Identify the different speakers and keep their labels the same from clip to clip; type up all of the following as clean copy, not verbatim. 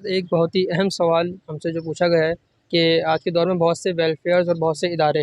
Speaker 1: ایک بہت ہی اہم سوال ہم سے جو پوچھا گیا ہے کہ آج کے دور میں بہت سے ویلفیئرز اور بہت سے ادارے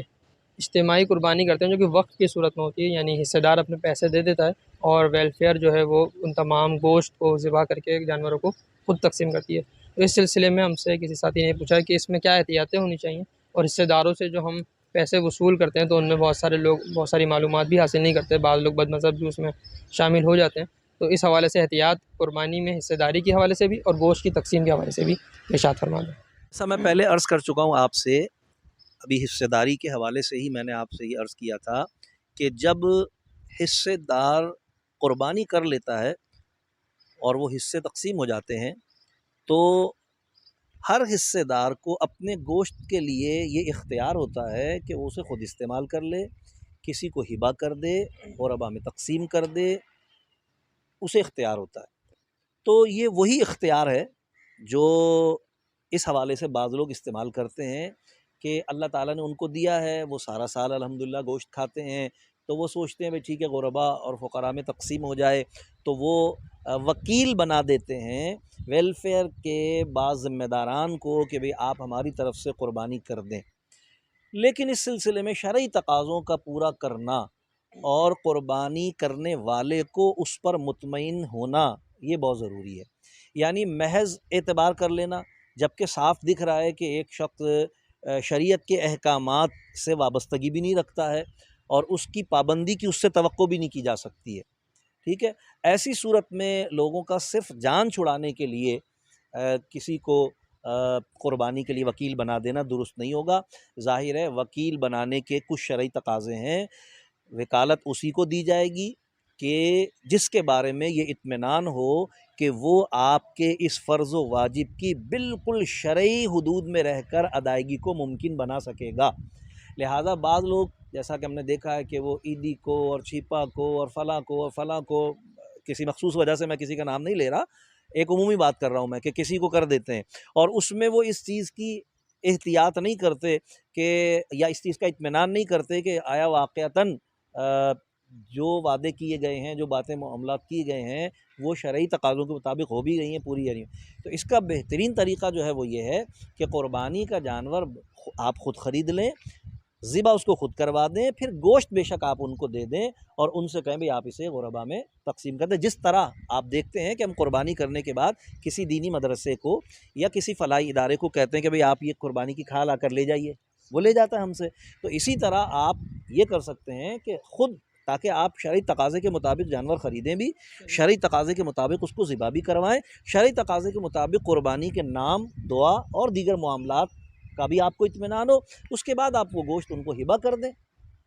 Speaker 1: اجتماعی قربانی کرتے ہیں جو کہ وقت کی صورت میں ہوتی ہے، یعنی حصہ دار اپنے پیسے دے دیتا ہے اور ویلفیئر جو ہے وہ ان تمام گوشت کو ذبح کر کے جانوروں کو خود تقسیم کرتی ہے۔ تو اس سلسلے میں ہم سے کسی ساتھی نے پوچھا کہ اس میں کیا احتیاطیں ہونی چاہیے، اور حصہ داروں سے جو ہم پیسے وصول کرتے ہیں تو ان میں بہت سارے لوگ بہت ساری معلومات بھی حاصل نہیں کرتے، بعض لوگ بد مذہب بھی اس میں شامل ہو جاتے ہیں۔ تو اس حوالے سے احتیاط قربانی میں حصہ داری کے حوالے سے بھی اور گوشت کی تقسیم کے حوالے سے بھی ارشاد فرما دیں۔
Speaker 2: ایسا میں پہلے عرض کر چکا ہوں آپ سے، ابھی حصہ داری کے حوالے سے ہی میں نے آپ سے یہ عرض کیا تھا کہ جب حصے دار قربانی کر لیتا ہے اور وہ حصے تقسیم ہو جاتے ہیں تو ہر حصے دار کو اپنے گوشت کے لیے یہ اختیار ہوتا ہے کہ وہ اسے خود استعمال کر لے، کسی کو ہبہ کر دے اور ابا میں تقسیم کر دے، اسے اختیار ہوتا ہے۔ تو یہ وہی اختیار ہے جو اس حوالے سے بعض لوگ استعمال کرتے ہیں کہ اللہ تعالیٰ نے ان کو دیا ہے، وہ سارا سال الحمدللہ گوشت کھاتے ہیں، تو وہ سوچتے ہیں بھئی ٹھیک ہے غربا اور فقراء میں تقسیم ہو جائے، تو وہ وکیل بنا دیتے ہیں ویلفیئر کے بعض ذمہ داران کو کہ بھئی آپ ہماری طرف سے قربانی کر دیں۔ لیکن اس سلسلے میں شرعی تقاضوں کا پورا کرنا اور قربانی کرنے والے کو اس پر مطمئن ہونا یہ بہت ضروری ہے۔ یعنی محض اعتبار کر لینا جبکہ صاف دکھ رہا ہے کہ ایک شخص شریعت کے احکامات سے وابستگی بھی نہیں رکھتا ہے اور اس کی پابندی کی اس سے توقع بھی نہیں کی جا سکتی ہے، ٹھیک ہے، ایسی صورت میں لوگوں کا صرف جان چھڑانے کے لیے کسی کو قربانی کے لیے وکیل بنا دینا درست نہیں ہوگا۔ ظاہر ہے وکیل بنانے کے کچھ شرعی تقاضے ہیں، وکالت اسی کو دی جائے گی کہ جس کے بارے میں یہ اطمینان ہو کہ وہ آپ کے اس فرض و واجب کی بالکل شرعی حدود میں رہ کر ادائیگی کو ممکن بنا سکے گا۔ لہٰذا بعض لوگ جیسا کہ ہم نے دیکھا ہے کہ وہ عیدی کو اور چھیپا کو اور فلاں کو کسی مخصوص وجہ سے میں کسی کا نام نہیں لے رہا، ایک عمومی بات کر رہا ہوں میں کہ کسی کو کر دیتے ہیں اور اس میں وہ اس چیز کی احتیاط نہیں کرتے کہ یا اس چیز کا اطمینان نہیں کرتے کہ آیا واقعتاً جو وعدے کیے گئے ہیں، جو باتیں معاملات کیے گئے ہیں وہ شرعی تقاضوں کے مطابق ہو بھی گئی ہیں پوری یا نہیں۔ تو اس کا بہترین طریقہ جو ہے وہ یہ ہے کہ قربانی کا جانور آپ خود خرید لیں، ذبح اس کو خود کروا دیں، پھر گوشت بے شک آپ ان کو دے دیں اور ان سے کہیں بھی آپ اسے غربا میں تقسیم کر دیں۔ جس طرح آپ دیکھتے ہیں کہ ہم قربانی کرنے کے بعد کسی دینی مدرسے کو یا کسی فلاحی ادارے کو کہتے ہیں کہ بھئی آپ یہ قربانی کی کھال آ کر لے جائیے، وہ لے جاتا ہے ہم سے۔ تو اسی طرح آپ یہ کر سکتے ہیں کہ خود، تاکہ آپ شرعی تقاضے کے مطابق جانور خریدیں بھی، شرعی تقاضے کے مطابق اس کو ذبح بھی کروائیں، شرعی تقاضے کے مطابق قربانی کے نام، دعا اور دیگر معاملات کا بھی آپ کو اطمینان ہو، اس کے بعد آپ وہ گوشت ان کو ہبہ کر دیں۔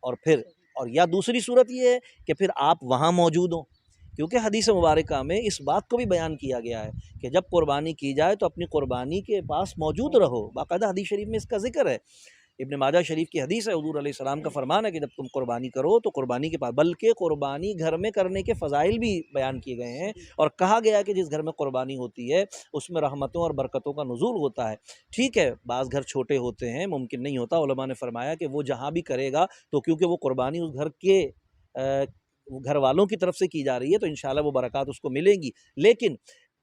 Speaker 2: اور یا دوسری صورت یہ ہے کہ پھر آپ وہاں موجود ہوں، کیونکہ حدیث مبارکہ میں اس بات کو بھی بیان کیا گیا ہے کہ جب قربانی کی جائے تو اپنی قربانی کے پاس موجود رہو، باقاعدہ حدیث شریف میں اس کا ذکر ہے۔ ابن ماجہ شریف کی حدیث ہے، حضور علیہ السلام کا فرمان ہے کہ جب تم قربانی کرو تو قربانی کے پاس، بلکہ قربانی گھر میں کرنے کے فضائل بھی بیان کیے گئے ہیں اور کہا گیا ہے کہ جس گھر میں قربانی ہوتی ہے اس میں رحمتوں اور برکتوں کا نزول ہوتا ہے۔ ٹھیک ہے بعض گھر چھوٹے ہوتے ہیں، ممکن نہیں ہوتا، علماء نے فرمایا کہ وہ جہاں بھی کرے گا تو کیونکہ وہ قربانی اس گھر کے گھر والوں کی طرف سے کی جا رہی ہے تو انشاءاللہ وہ برکات اس کو ملیں گی۔ لیکن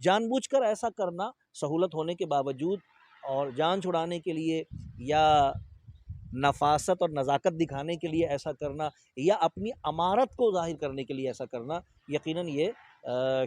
Speaker 2: جان بوجھ کر ایسا کرنا سہولت ہونے کے باوجود اور جان چھڑانے کے لیے یا نفاست اور نزاکت دکھانے کے لیے ایسا کرنا یا اپنی امارت کو ظاہر کرنے کے لیے ایسا کرنا، یقیناً یہ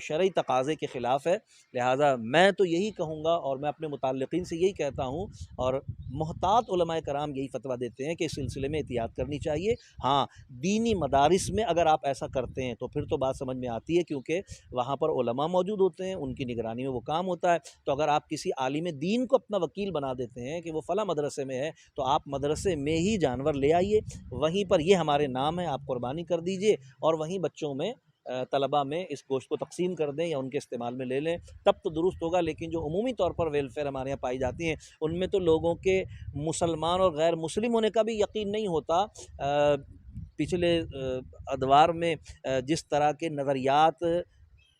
Speaker 2: شرعی تقاضے کے خلاف ہے۔ لہٰذا میں تو یہی کہوں گا اور میں اپنے متعلقین سے یہی کہتا ہوں، اور محتاط علماء کرام یہی فتویٰ دیتے ہیں کہ اس سلسلے میں احتیاط کرنی چاہیے۔ ہاں دینی مدارس میں اگر آپ ایسا کرتے ہیں تو پھر تو بات سمجھ میں آتی ہے، کیونکہ وہاں پر علماء موجود ہوتے ہیں، ان کی نگرانی میں وہ کام ہوتا ہے۔ تو اگر آپ کسی عالم دین کو اپنا وکیل بنا دیتے ہیں کہ وہ فلاں مدرسے میں ہے تو آپ مدرسے میں ہی جانور لے آئیے، وہیں پر یہ ہمارے نام ہے، آپ قربانی کر دیجئے اور وہیں بچوں میں، طلباء میں اس گوشت کو تقسیم کر دیں یا ان کے استعمال میں لے لیں، تب تو درست ہوگا۔ لیکن جو عمومی طور پر ویلفیئر ہمارے یہاں پائی جاتی ہیں ان میں تو لوگوں کے مسلمان اور غیر مسلم ہونے کا بھی یقین نہیں ہوتا۔ پچھلے ادوار میں جس طرح کے نظریات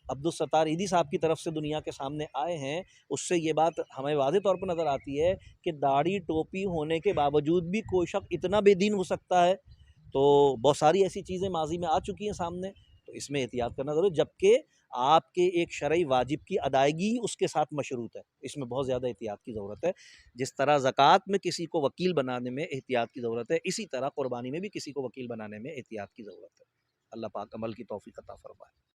Speaker 2: عبدالستار عیدی صاحب کی طرف سے دنیا کے سامنے آئے ہیں، اس سے یہ بات ہمیں واضح طور پر نظر آتی ہے کہ داڑھی ٹوپی ہونے کے باوجود بھی کوئی شخص اتنا بے دین ہو سکتا ہے۔ تو بہت ساری ایسی چیزیں ماضی میں آ چکی ہیں سامنے، تو اس میں احتیاط کرنا ضروری، جبکہ آپ کے ایک شرعی واجب کی ادائیگی اس کے ساتھ مشروط ہے، اس میں بہت زیادہ احتیاط کی ضرورت ہے۔ جس طرح زکوٰۃ میں کسی کو وکیل بنانے میں احتیاط کی ضرورت ہے، اسی طرح قربانی میں بھی کسی کو وکیل بنانے میں احتیاط کی ضرورت ہے۔ اللہ پاک عمل کی توفیق عطا فرمائے۔